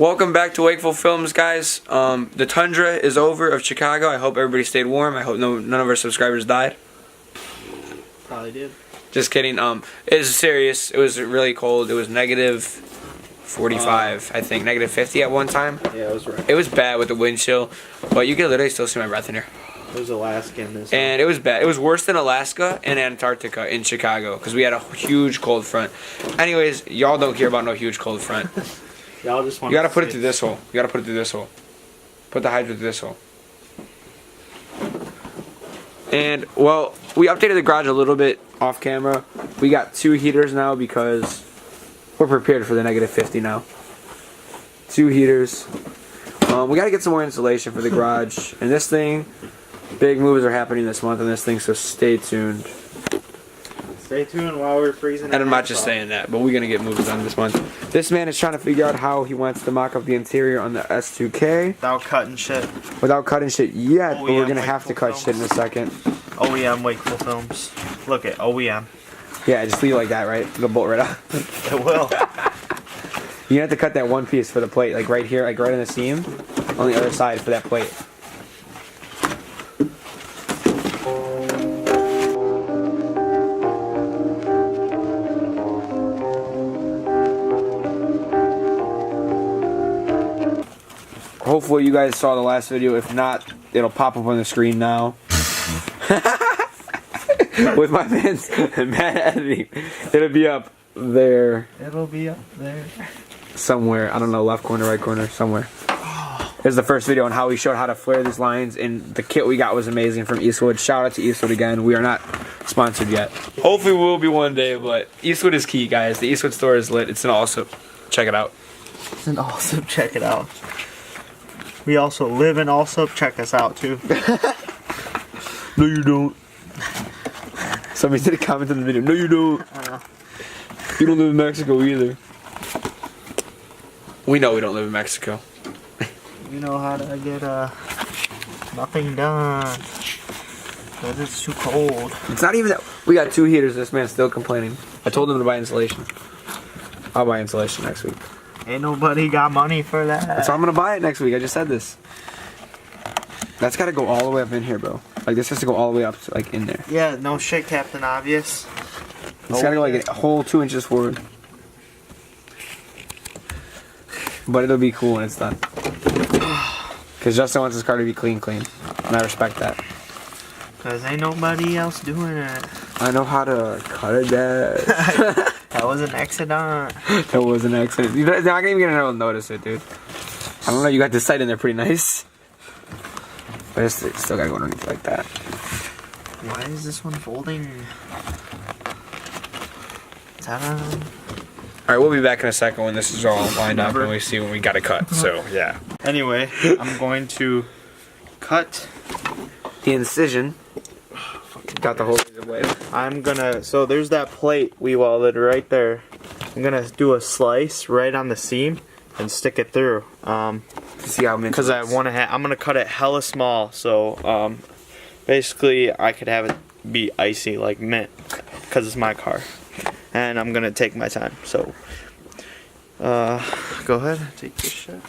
Welcome back to Wakeful Films, guys. The tundra is over of Chicago. I hope everybody stayed warm. I hope none of our subscribers died. Probably did. Just kidding. It was serious. It was really cold. It was negative 45, I think. Negative 50 at one time. Yeah, it was right. It was bad with the wind chill, but you can literally still see my breath in here. It was Alaska in this. And it was bad. It was worse than Alaska and Antarctica in Chicago because we had a huge cold front. Anyways, y'all don't care about no huge cold front. Y'all just want. You gotta put it through this hole. You gotta put it through this hole. Put the hydrant through this hole. And, well, we updated the garage a little bit off camera. We got 2 heaters now because we're prepared for the negative 50 now. 2 heaters. We gotta get some more insulation for the garage. And this thing, big moves are happening this month on this thing, so stay tuned. Stay tuned while we're freezing. And I'm not just saying that, but we're gonna get moves done this month. This man is trying to figure out how he wants to mock up the interior on the S2K. Without cutting shit. Without cutting shit yet, but we're gonna OEM have to cut shit in a second. OEM Wakeful Films. Look at OEM. Yeah, just leave it like that, right? It'll bolt right out. It will. You have to cut that one piece for the plate, like right here, like right in the seam, on the other side for that plate. Hopefully you guys saw the last video. If not, it'll pop up on the screen now. With my man's mad editing. It'll be up there. It'll be up there. Somewhere. I don't know, left corner, right corner, somewhere. Here's the first video on how we showed how to flare these lines, and the kit we got was amazing from Eastwood. Shout out to Eastwood again. We are not sponsored yet. Hopefully we will be one day, but Eastwood is key, guys. The Eastwood store is lit. It's an awesome. Check it out. It's an awesome. Check it out. We also live in Allsup. Check us out too. No, you don't. Somebody did a comment in the video. No, you don't. You don't live in Mexico either. We know we don't live in Mexico. You know how to get nothing done. Because it's too cold. It's not even that. We got 2 heaters. This man's still complaining. I told him to buy insulation. I'll buy insulation next week. Ain't nobody got money for that. So I'm gonna buy it next week. I just said this. That's gotta go all the way up in here, bro. Like this has to go all the way up, to, like in there. Yeah, no shit, Captain Obvious. It's gotta go like a whole 2 inches forward. But it'll be cool when it's done. Cause Justin wants his car to be clean, and I respect that. Cause ain't nobody else doing it. I know how to cut a dash. That was an accident. That was an accident. They're not even gonna notice it, dude. I don't know. You got this sight in there pretty nice. But it's still gotta go underneath like that. Why is this one folding? Ta-da. Alright, we'll be back in a second when this is all lined up and we see when we gotta cut. So, yeah. Anyway, I'm going to cut the incision. Got the whole blade. I'm gonna, so there's that plate we welded right there. I'm gonna do a slice right on the seam and stick it through. To see how many. Because I want to I'm gonna cut it hella small, so basically I could have it be icy like mint, because it's my car, and I'm gonna take my time. So go ahead, take this shit.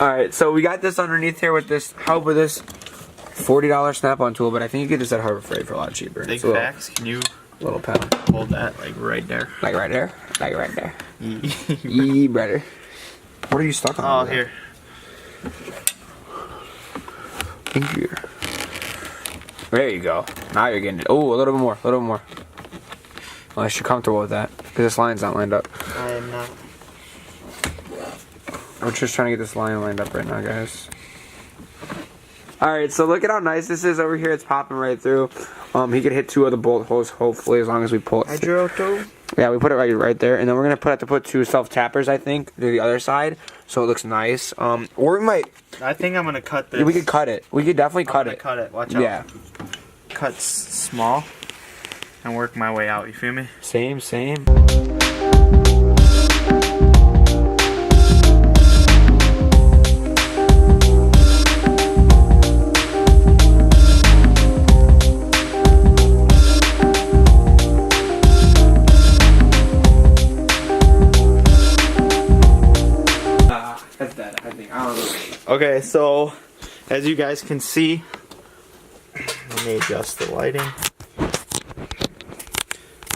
Alright, so we got this underneath here with this help with this $40 snap-on tool, but I think you could just at Harbor Freight for a lot cheaper. Big facts, can you little pedal. hold that like right there? Like right there? Like right there. Yee, brother. What are you stuck on? Oh, here. Thank you. There you go. Now you're getting it. Oh, a little bit more. A little bit more. Unless you're comfortable with that, because this line's not lined up. I am not. We're just trying to get this line lined up right now, guys. Alright, so look at how nice this is over here. It's popping right through. He could hit 2 of the bolt holes, hopefully, as long as we pull it. Hydro toe? Yeah, we put it right there. And then we're going to have to put 2 self-tappers, I think, to the other side, so it looks nice. Or we might... I think I'm going to cut this. Yeah, we could cut it. We could definitely cut it. Cut it, watch out. Yeah. Cut small and work my way out, you feel me? Same. Okay, so as you guys can see, let me adjust the lighting.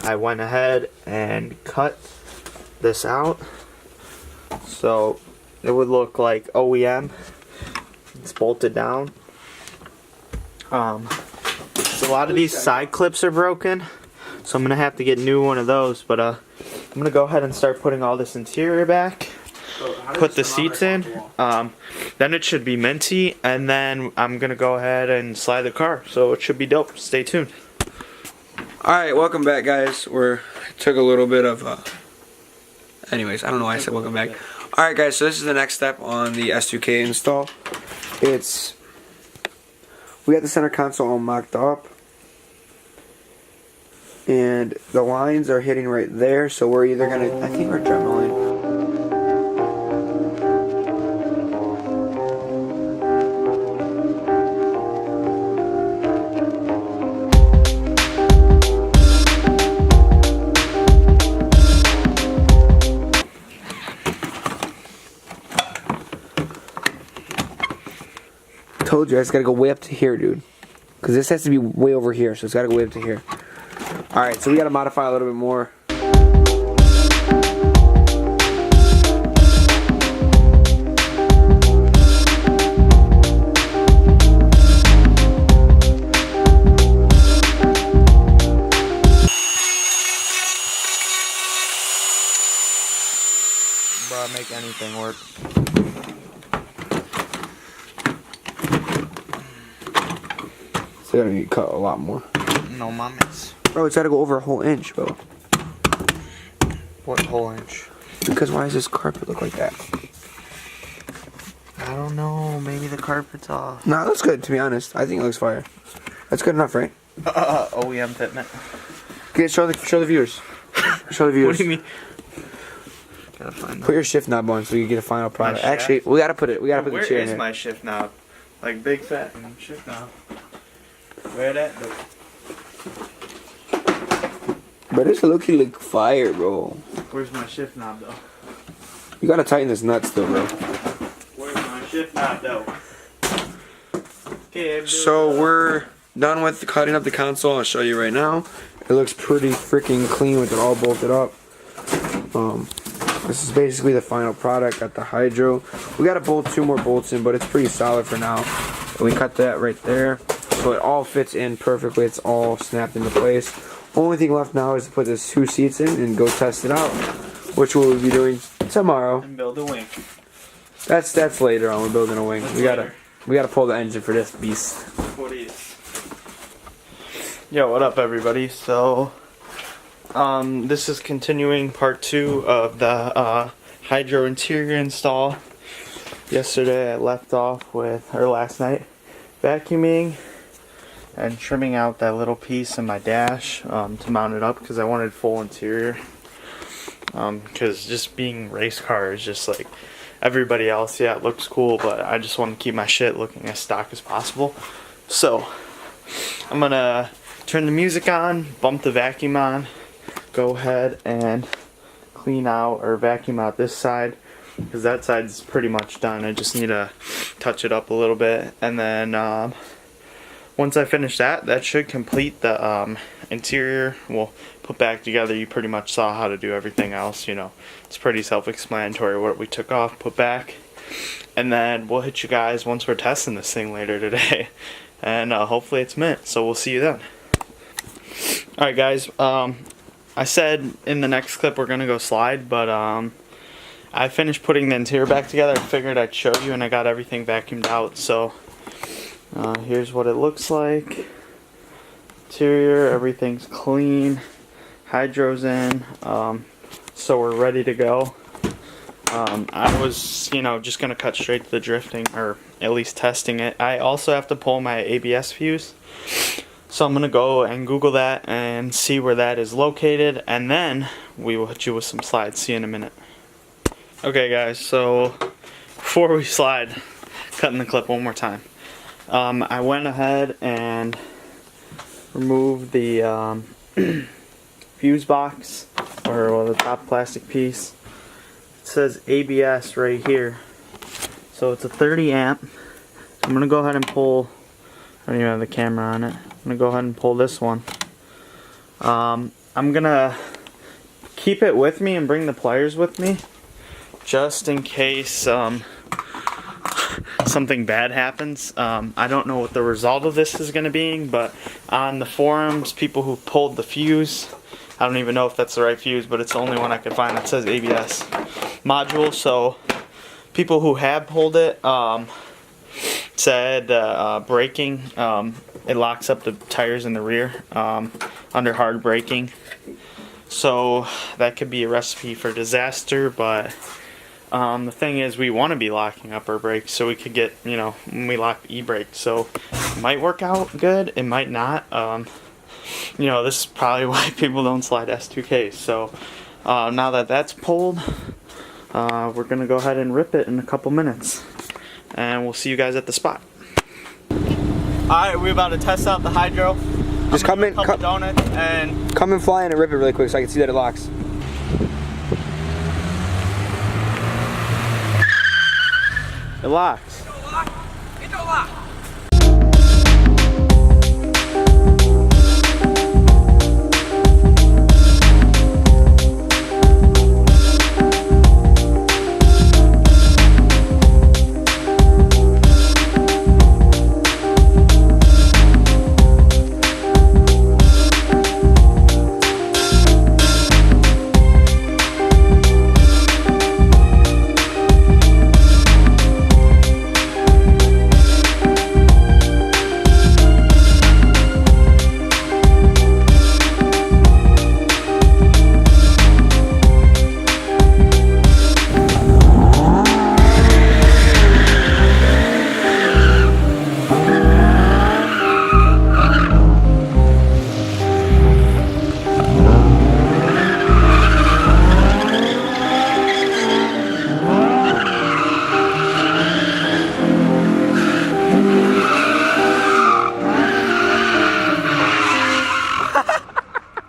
I went ahead and cut this out so it would look like OEM. It's bolted down. So a lot of these side clips are broken, so I'm gonna have to get a new one of those. But I'm gonna go ahead and start putting all this interior back. Put the seats in. Then it should be minty, and then I'm gonna go ahead and slide the car. So it should be dope. Stay tuned. Alright, welcome back, guys. Took a little bit of anyways, I don't know why I said welcome back. Alright guys, so this is the next step on the S2K install. We got the center console all mocked up, and the lines are hitting right there, so we're either gonna, I think we're dremeling. Told you, I just gotta go way up to here, dude. Because this has to be way over here, so it's gotta go way up to here. Alright, so we gotta modify a little bit more. Bro, make anything work. So gotta need to cut a lot more. No mames. Bro, it's gotta go over a whole inch, bro. What whole inch? Because why does this carpet look like that? I don't know. Maybe the carpet's off. Nah, it looks good, to be honest. I think it looks fire. That's good enough, right? OEM fitment. Okay, show the viewers. Show the viewers. What do you mean? Gotta find Put your shift knob on so you get a final product. shaft? Actually, we gotta put the chair in Where here. is my shift knob? Like big fat shift knob. Where that? But this looks like fire, bro. Where's my shift knob though? You gotta tighten this nut still, bro. Where's my shift knob though? Okay, So we're done with cutting up the console. I'll show you right now. It looks pretty freaking clean with it all bolted up. This is basically the final product. Got the hydro. We gotta bolt 2 more bolts in, but it's pretty solid for now. And we cut that right there, so it all fits in perfectly. It's all snapped into place. Only thing left now is to put this 2 seats in and go test it out, which we'll be doing tomorrow. And build a wing. That's later on. We're building a wing. That's We gotta pull the engine for this beast. What is? Yo, what up, everybody? So, this is continuing part 2 of the hydro interior install. Yesterday I left off with, or last night, vacuuming and trimming out that little piece in my dash to mount it up because I wanted full interior. Because just being race car is just like everybody else. Yeah, it looks cool, but I just want to keep my shit looking as stock as possible. So I'm gonna turn the music on, bump the vacuum on, go ahead and clean out or vacuum out this side because that side's pretty much done. I just need to touch it up a little bit, and then once I finish that, that should complete the interior. We'll put back together. You pretty much saw how to do everything else, you know. It's pretty self-explanatory what we took off, put back, and then we'll hit you guys once we're testing this thing later today, and hopefully it's mint. So we'll see you then. All right, guys. I said in the next clip we're gonna go slide, but I finished putting the interior back together. I figured I'd show you, and I got everything vacuumed out. So here's what it looks like. Interior, everything's clean. Hydro's in, so we're ready to go. I was, just gonna cut straight to the drifting, or at least testing it. I also have to pull my ABS fuse, so I'm gonna go and Google that and see where that is located, and then we will hit you with some slides. See you in a minute. Okay, guys. So before we slide, cutting the clip one more time. I went ahead and removed the fuse box, or the top plastic piece. It says ABS right here, So it's a 30 amp. So I'm gonna go ahead and pull, I don't even have the camera on it. I'm gonna go ahead and pull this one. I'm gonna keep it with me and bring the pliers with me, just in case something bad happens. I don't know what the result of this is gonna be, but on the forums, people who pulled the fuse, I don't even know if that's the right fuse, but it's the only one I could find that says ABS module. So people who have pulled it said braking, it locks up the tires in the rear under hard braking. So that could be a recipe for disaster, but the thing is, we want to be locking up our brakes so we could get, you know, when we lock the e-brake. So it might work out good, it might not. You know, this is probably why people don't slide S2Ks. So now that that's pulled, we're going to go ahead and rip it in a couple minutes. And we'll see you guys at the spot. Alright, we're about to test out the hydro. Just come in, donuts and come and fly in and rip it really quick so I can see that it locks. it locks.